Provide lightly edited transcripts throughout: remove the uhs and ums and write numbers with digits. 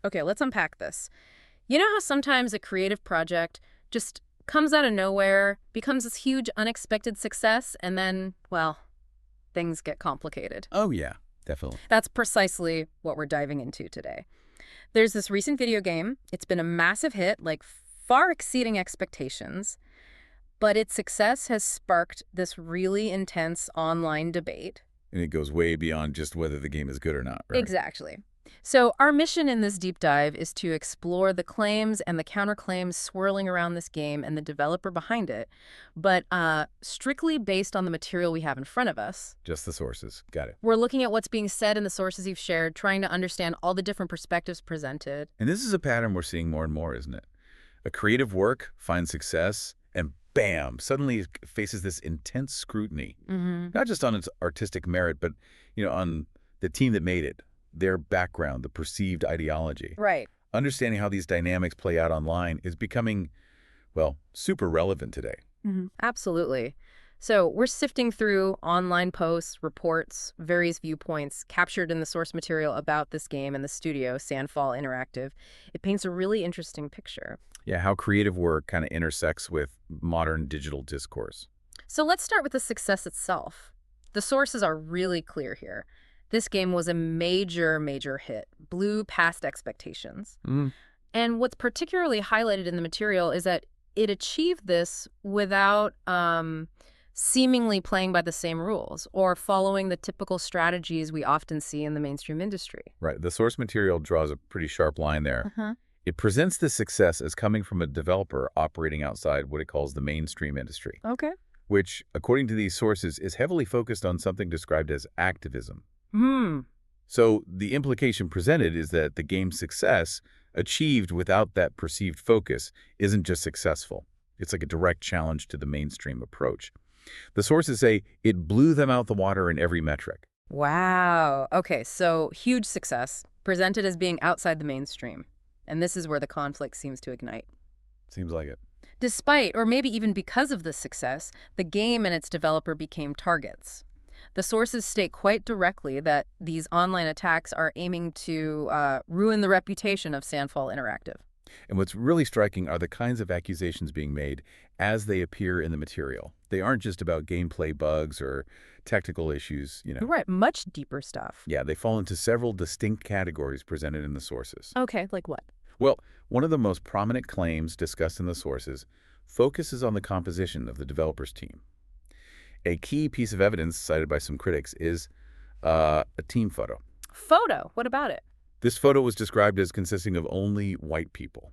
Okay, let's unpack this. You know how sometimes a creative project just comes out of nowhere, becomes this huge unexpected success, and then, well, things get complicated. Oh, yeah, definitely. That's precisely what we're diving into today. There's this recent video game. It's been a massive hit, like far exceeding expectations, but its success has sparked this really intense online debate. And it goes way beyond just whether the game is good or not, right? Exactly. So our mission in this deep dive is to explore the claims and the counterclaims swirling around this game and the developer behind it, but strictly based on the material we have in front of us. Just the sources. Got it. We're looking at what's being said in the sources you've shared, trying to understand all the different perspectives presented. And this is a pattern we're seeing more and more, isn't it? A creative work finds success, and bam, suddenly it faces this intense scrutiny. Not just on its artistic merit, but, on the team that made it, their background, the perceived ideology. Right. Understanding how these dynamics play out online is becoming, well, super relevant today. Absolutely. So we're sifting through online posts, reports, various viewpoints captured in the source material about this game and the studio, Sandfall Interactive. It paints a really interesting picture. Yeah, how creative work kind of intersects with modern digital discourse. So let's start with the success itself. The sources are really clear here. This game was a major hit, blew past expectations. And what's particularly highlighted in the material is that it achieved this without seemingly playing by the same rules or following the typical strategies we often see in the mainstream industry. Right. The source material draws a pretty sharp line there. It presents this success as coming from a developer operating outside what it calls the mainstream industry, Okay. which, according to these sources, is heavily focused on something described as activism. So the implication presented is that the game's success, achieved without that perceived focus, isn't just successful. It's like a direct challenge to the mainstream approach. The sources say it blew them out the water in every metric. Wow. Okay, so huge success, presented as being outside the mainstream. And this is where the conflict seems to ignite. Seems like it. Despite, or maybe even because of this success, the game and its developer became targets. The sources state quite directly that these online attacks are aiming to ruin the reputation of Sandfall Interactive. And what's really striking are the kinds of accusations being made as they appear in the material. They aren't just about gameplay bugs or technical issues. Right, much deeper stuff. Yeah, they fall into several distinct categories presented in the sources. Okay, like what? Well, one of the most prominent claims discussed in the sources focuses on the composition of the developer's team. A key piece of evidence cited by some critics is a team photo. Photo? What about it? This photo was described as consisting of only white people.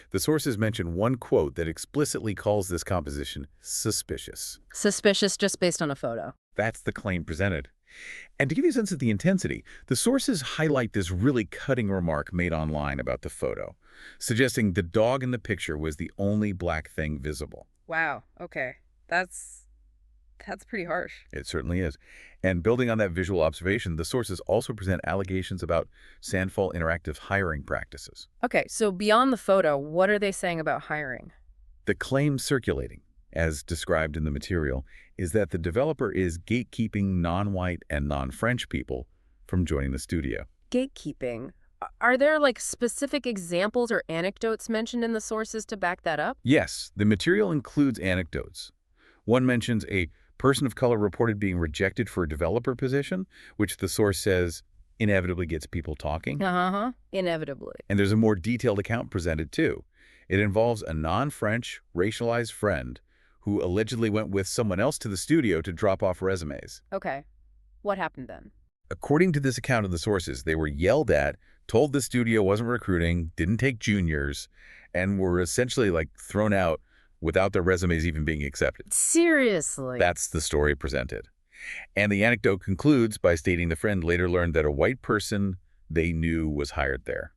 The sources mention one quote that explicitly calls this composition suspicious. Suspicious just based on a photo. That's the claim presented. And to give you a sense of the intensity, the sources highlight this really cutting remark made online about the photo, suggesting the dog in the picture was the only black thing visible. Wow, okay. That's pretty harsh. It certainly is. And building on that visual observation, the sources also present allegations about Sandfall Interactive hiring practices. Okay, so beyond the photo, what are they saying about hiring? The claim circulating, as described in the material, is that the developer is gatekeeping non-white and non-French people from joining the studio. Gatekeeping. Are there specific examples or anecdotes mentioned in the sources to back that up? Yes, the material includes anecdotes. One mentions a person of color reported being rejected for a developer position, which the source says inevitably gets people talking. Inevitably. And there's a more detailed account presented, too. It involves a non-French, racialized friend who allegedly went with someone else to the studio to drop off resumes. Okay. What happened then? According to this account of the sources, they were yelled at, told the studio wasn't recruiting, didn't take juniors, and were essentially thrown out without their resumes even being accepted. Seriously? That's the story presented. And the anecdote concludes by stating the friend later learned that a white person they knew was hired there.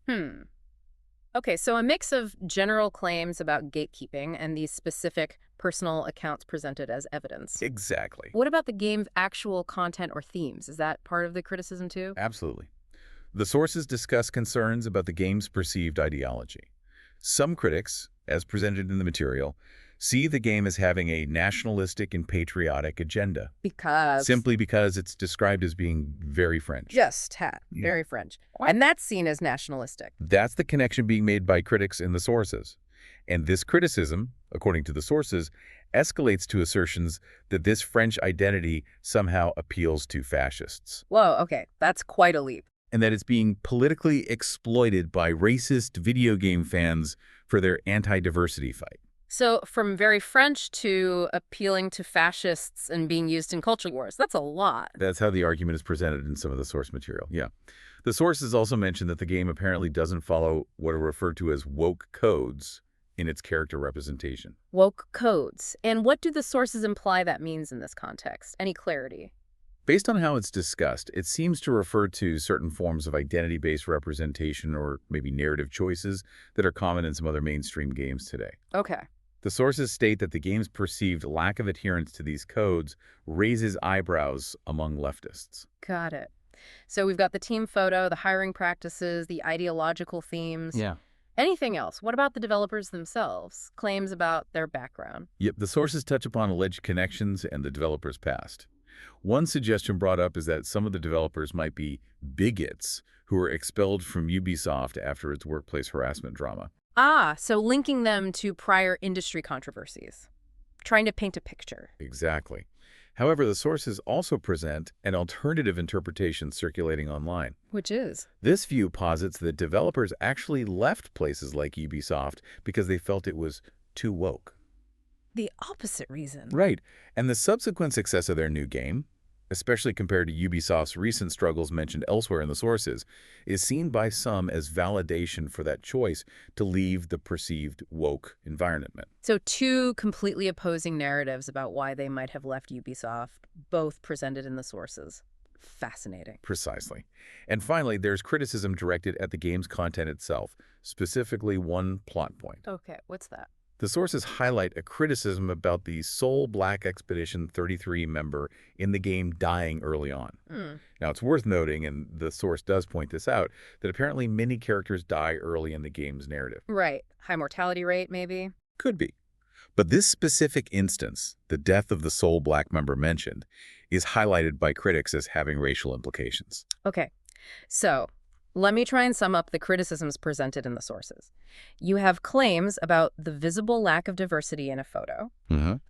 Okay, so a mix of general claims about gatekeeping and these specific personal accounts presented as evidence. Exactly. What about the game's actual content or themes? Is that part of the criticism too? Absolutely. The sources discuss concerns about the game's perceived ideology. Some critics, as presented in the material, see the game as having a nationalistic and patriotic agenda. Because? Simply because it's described as being very French. Just hat. Yeah. Very French. And that's seen as nationalistic. That's the connection being made by critics in the sources. And this criticism, according to the sources, escalates to assertions that this French identity somehow appeals to fascists. Whoa, okay. That's quite a leap. And that it's being politically exploited by racist video game fans for their anti-diversity fight. So from very French to appealing to fascists and being used in culture wars, that's a lot. That's how the argument is presented in some of the source material, yeah. The sources also mention that the game apparently doesn't follow what are referred to as woke codes in its character representation. Woke codes. And what do the sources imply that means in this context? Any clarity? Based on how it's discussed, it seems to refer to certain forms of identity-based representation or maybe narrative choices that are common in some other mainstream games today. Okay. The sources state that the game's perceived lack of adherence to these codes raises eyebrows among leftists. Got it. So we've got the team photo, the hiring practices, the ideological themes. Yeah. Anything else? What about the developers themselves? Claims about their background? Yep, the sources touch upon alleged connections and the developer's past. One suggestion brought up is that some of the developers might be bigots who were expelled from Ubisoft after its workplace harassment drama. Ah, so linking them to prior industry controversies. Trying to paint a picture. Exactly. However, the sources also present an alternative interpretation circulating online. Which is? This view posits that developers actually left places like Ubisoft because they felt it was too woke. The opposite reason. Right. And the subsequent success of their new game, especially compared to Ubisoft's recent struggles mentioned elsewhere in the sources, is seen by some as validation for that choice to leave the perceived woke environment. So two completely opposing narratives about why they might have left Ubisoft, both presented in the sources. Fascinating. Precisely. And finally, there's criticism directed at the game's content itself, specifically one plot point. Okay, what's that? The sources highlight a criticism about the sole Black Expedition 33 member in the game dying early on. Now, it's worth noting, and the source does point this out, that apparently many characters die early in the game's narrative. Right. High mortality rate, maybe? Could be. But this specific instance, the death of the sole Black member mentioned, is highlighted by critics as having racial implications. Okay. So let me try and sum up the criticisms presented in the sources. You have claims about the visible lack of diversity in a photo,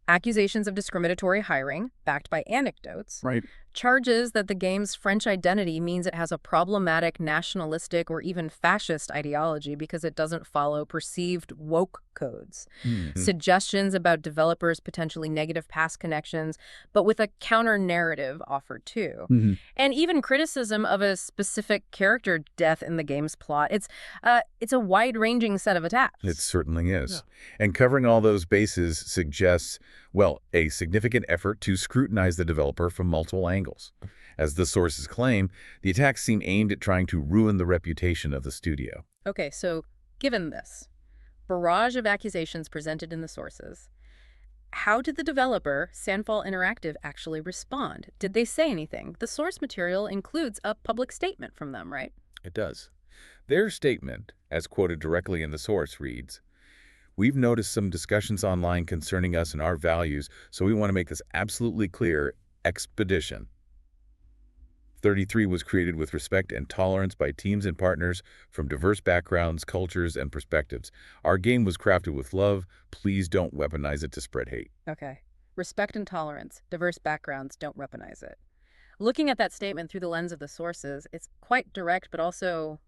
accusations of discriminatory hiring, backed by anecdotes, charges that the game's French identity means it has a problematic nationalistic or even fascist ideology because it doesn't follow perceived woke codes, suggestions about developers' potentially negative past connections, but with a counter-narrative offered too, and even criticism of a specific character death in the game's plot. It's a wide-ranging set of attacks. It certainly is. Yeah. And covering all those bases suggests, well, a significant effort to scrutinize the developer from multiple angles. As the sources claim, the attacks seem aimed at trying to ruin the reputation of the studio. Okay, so given this barrage of accusations presented in the sources, how did the developer, Sandfall Interactive, actually respond? Did they say anything? The source material includes a public statement from them, right? It does. Their statement, as quoted directly in the source, reads, "We've noticed some discussions online concerning us and our values, so we want to make this absolutely clear. Expedition 33 was created with respect and tolerance by teams and partners from diverse backgrounds, cultures, and perspectives. Our game was crafted with love. Please don't weaponize it to spread hate." Okay. Respect and tolerance, diverse backgrounds, don't weaponize it. Looking at that statement through the lens of the sources, it's quite direct, but also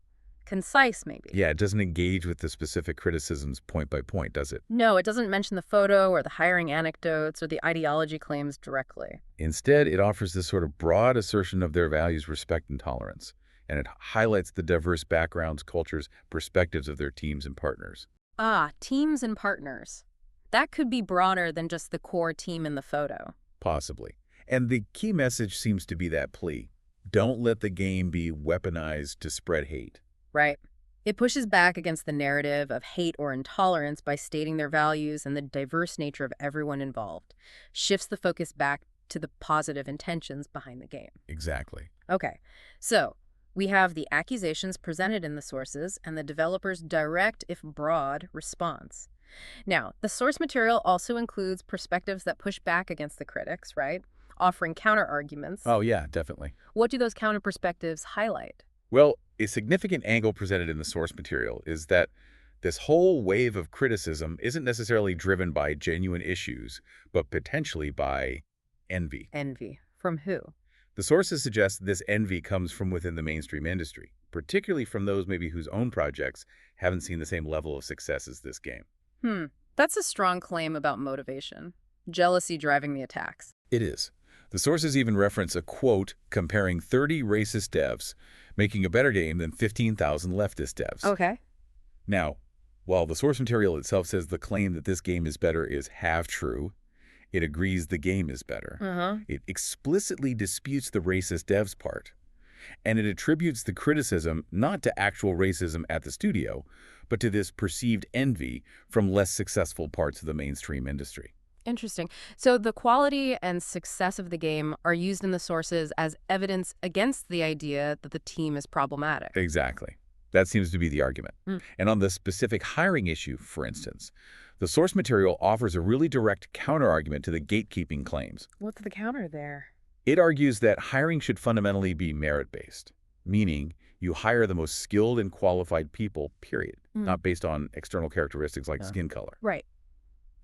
concise, maybe. Yeah, it doesn't engage with the specific criticisms point by point, does it? No, it doesn't mention the photo or the hiring anecdotes or the ideology claims directly. Instead, it offers this sort of broad assertion of their values, respect, and tolerance. And it highlights the diverse backgrounds, cultures, perspectives of their teams and partners. Ah, teams and partners. That could be broader than just the core team in the photo. Possibly. And the key message seems to be that plea. Don't let the game be weaponized to spread hate. Right. It pushes back against the narrative of hate or intolerance by stating their values and the diverse nature of everyone involved. Shifts the focus back to the positive intentions behind the game. Exactly. Okay. So we have the accusations presented in the sources and the developer's direct, if broad, response. Now, the source material also includes perspectives that push back against the critics, right? Offering counter-arguments. Oh, yeah, definitely. What do those counter-perspectives highlight? Well, a significant angle presented in the source material is that this whole wave of criticism isn't necessarily driven by genuine issues, but potentially by envy. Envy. From who? The sources suggest this envy comes from within the mainstream industry, particularly from those maybe whose own projects haven't seen the same level of success as this game. That's a strong claim about motivation. Jealousy driving the attacks. It is. The sources even reference a quote comparing 30 racist devs making a better game than 15,000 leftist devs. Okay. Now, while the source material itself says the claim that this game is better is half true, it agrees the game is better. It explicitly disputes the racist devs part. And it attributes the criticism not to actual racism at the studio, but to this perceived envy from less successful parts of the mainstream industry. Interesting. So the quality and success of the game are used in the sources as evidence against the idea that the team is problematic. Exactly. That seems to be the argument. And on the specific hiring issue, for instance, the source material offers a really direct counterargument to the gatekeeping claims. What's the counter there? It argues that hiring should fundamentally be merit-based, meaning you hire the most skilled and qualified people, period, not based on external characteristics like skin color. Right.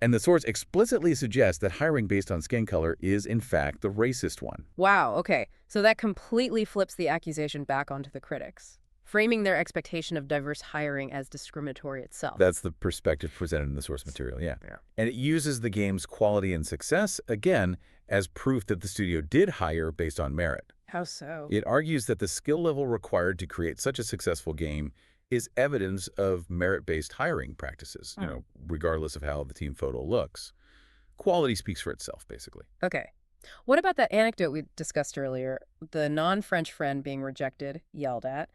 And the source explicitly suggests that hiring based on skin color is, in fact, the racist one. Wow, okay. So that completely flips the accusation back onto the critics, framing their expectation of diverse hiring as discriminatory itself. That's the perspective presented in the source material, yeah. And it uses the game's quality and success, again, as proof that the studio did hire based on merit. How so? It argues that the skill level required to create such a successful game is evidence of merit-based hiring practices, regardless of how the team photo looks. Quality speaks for itself, basically. Okay. What about that anecdote we discussed earlier, the non-French friend being rejected, yelled at?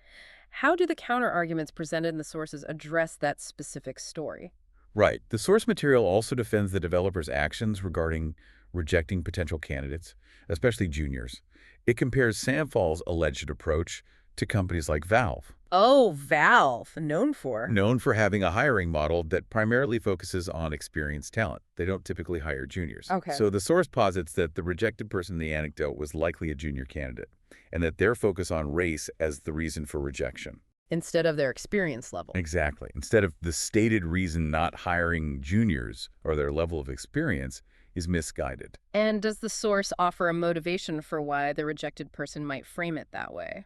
How do the counter-arguments presented in the sources address that specific story? Right. The source material also defends the developer's actions regarding rejecting potential candidates, especially juniors. It compares Sandfall's alleged approach to companies like Valve. Oh, Valve, known for having a hiring model that primarily focuses on experienced talent. They don't typically hire juniors. Okay. So the source posits that the rejected person in the anecdote was likely a junior candidate, and that their focus on race as the reason for rejection. Instead of their experience level. Exactly. Instead of the stated reason not hiring juniors or their level of experience is misguided. And does the source offer a motivation for why the rejected person might frame it that way,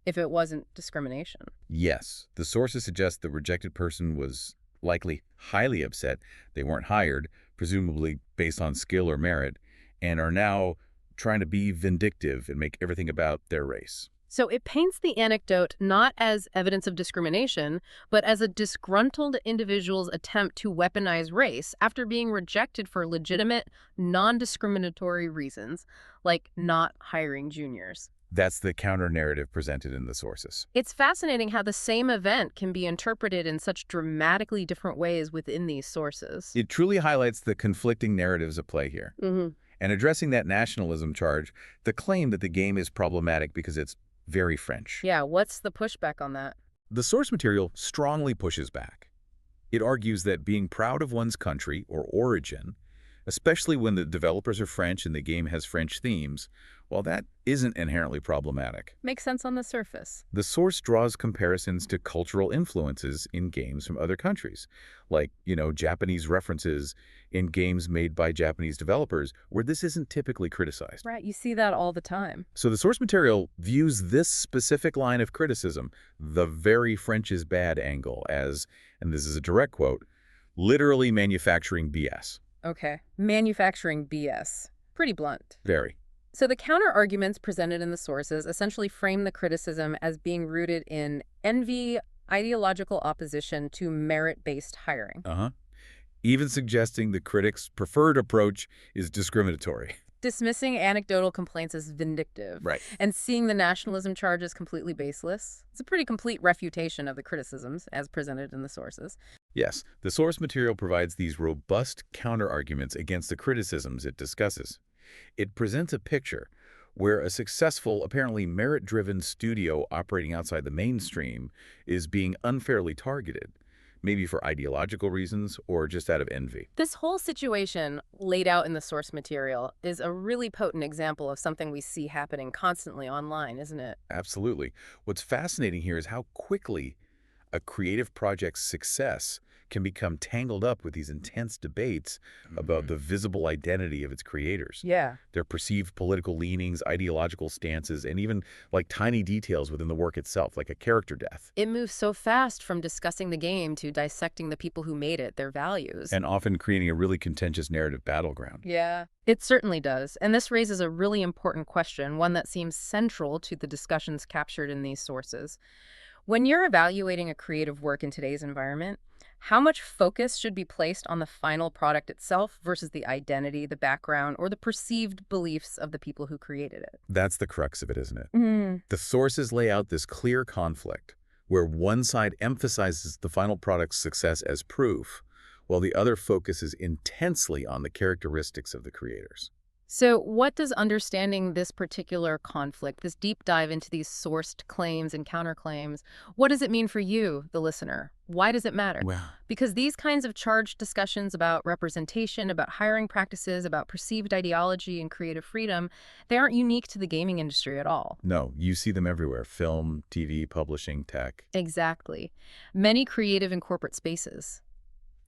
if it wasn't discrimination? Yes. The sources suggest the rejected person was likely highly upset they weren't hired, presumably based on skill or merit, and are now trying to be vindictive and make everything about their race. So it paints the anecdote not as evidence of discrimination, but as a disgruntled individual's attempt to weaponize race after being rejected for legitimate, non-discriminatory reasons, like not hiring juniors. That's the counter-narrative presented in the sources. It's fascinating how the same event can be interpreted in such dramatically different ways within these sources. It truly highlights the conflicting narratives at play here. And addressing that nationalism charge, the claim that the game is problematic because it's very French. Yeah, what's the pushback on that? The source material strongly pushes back. It argues that being proud of one's country or origin, especially when the developers are French and the game has French themes, well, that isn't inherently problematic. Makes sense on the surface. The source draws comparisons to cultural influences in games from other countries, like, Japanese references in games made by Japanese developers, where this isn't typically criticized. Right, you see that all the time. So the source material views this specific line of criticism, the very French is bad angle, as, and this is a direct quote, literally manufacturing BS. Okay, manufacturing BS. Pretty blunt. Very. So the counter-arguments presented in the sources essentially frame the criticism as being rooted in envy, ideological opposition to merit-based hiring. Even suggesting the critics' preferred approach is discriminatory. Dismissing anecdotal complaints as vindictive. Right. And seeing the nationalism charge as completely baseless. It's a pretty complete refutation of the criticisms as presented in the sources. Yes, the source material provides these robust counter-arguments against the criticisms it discusses. It presents a picture where a successful, apparently merit-driven studio operating outside the mainstream is being unfairly targeted, maybe for ideological reasons or just out of envy. This whole situation laid out in the source material is a really potent example of something we see happening constantly online, isn't it? Absolutely. What's fascinating here is how quickly a creative project's success can become tangled up with these intense debates about the visible identity of its creators. Yeah. Their perceived political leanings, ideological stances, and even like tiny details within the work itself, like a character death. It moves so fast from discussing the game to dissecting the people who made it, their values. And often creating a really contentious narrative battleground. Yeah. It certainly does. And this raises a really important question, one that seems central to the discussions captured in these sources. When you're evaluating a creative work in today's environment, how much focus should be placed on the final product itself versus the identity, the background, or the perceived beliefs of the people who created it? That's the crux of it, isn't it? Mm. The sources lay out this clear conflict where one side emphasizes the final product's success as proof, while the other focuses intensely on the characteristics of the creators. So what does understanding this particular conflict, this deep dive into these sourced claims and counterclaims, what does it mean for you, the listener? Why does it matter? Well, Because these kinds of charged discussions about representation, about hiring practices, about perceived ideology and creative freedom, they aren't unique to the gaming industry at all. no, you see them everywhere. Film, TV, publishing, tech. Exactly. Many creative and corporate spaces.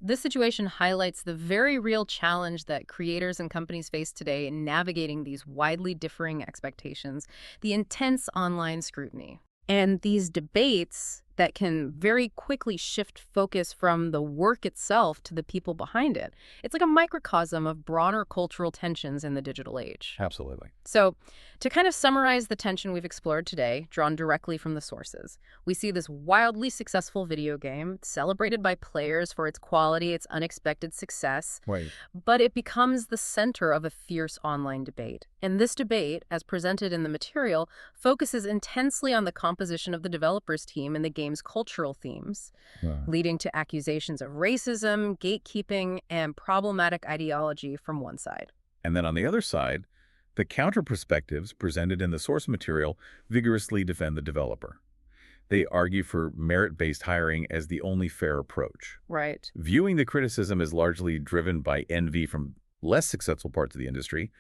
This situation highlights the very real challenge that creators and companies face today in navigating these widely differing expectations, the intense online scrutiny. And these debates that can very quickly shift focus from the work itself to the people behind it. It's like a microcosm of broader cultural tensions in the digital age. Absolutely. So, to kind of summarize the tension we've explored today, drawn directly from the sources, we see this wildly successful video game, celebrated by players for its quality, its unexpected success, Right. but it becomes the center of a fierce online debate. And this debate, as presented in the material, focuses intensely on the composition of the developers team and the game's cultural themes, leading to accusations of racism, gatekeeping, and problematic ideology from one side. And then on the other side, the counter perspectives presented in the source material vigorously defend the developer. They argue for merit-based hiring as the only fair approach, Right. viewing the criticism as largely driven by envy from less successful parts of the industry,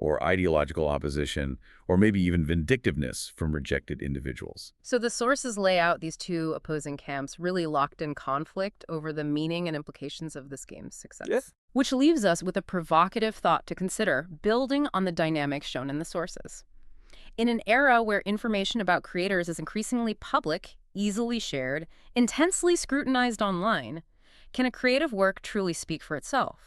or ideological opposition, or maybe even vindictiveness from rejected individuals. So the sources lay out these two opposing camps, really locked in conflict over the meaning and implications of this game's success. Yes. Which leaves us with a provocative thought to consider, building on the dynamics shown in the sources. In an era where information about creators is increasingly public, easily shared, intensely scrutinized online, can a creative work truly speak for itself?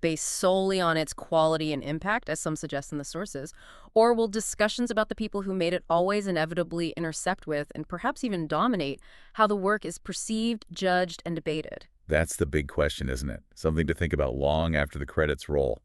Based solely on its quality and impact, as some suggest in the sources? Or will discussions about the people who made it always inevitably intersect with, and perhaps even dominate, how the work is perceived, judged, and debated? That's the big question, isn't it? Something to think about long after the credits roll.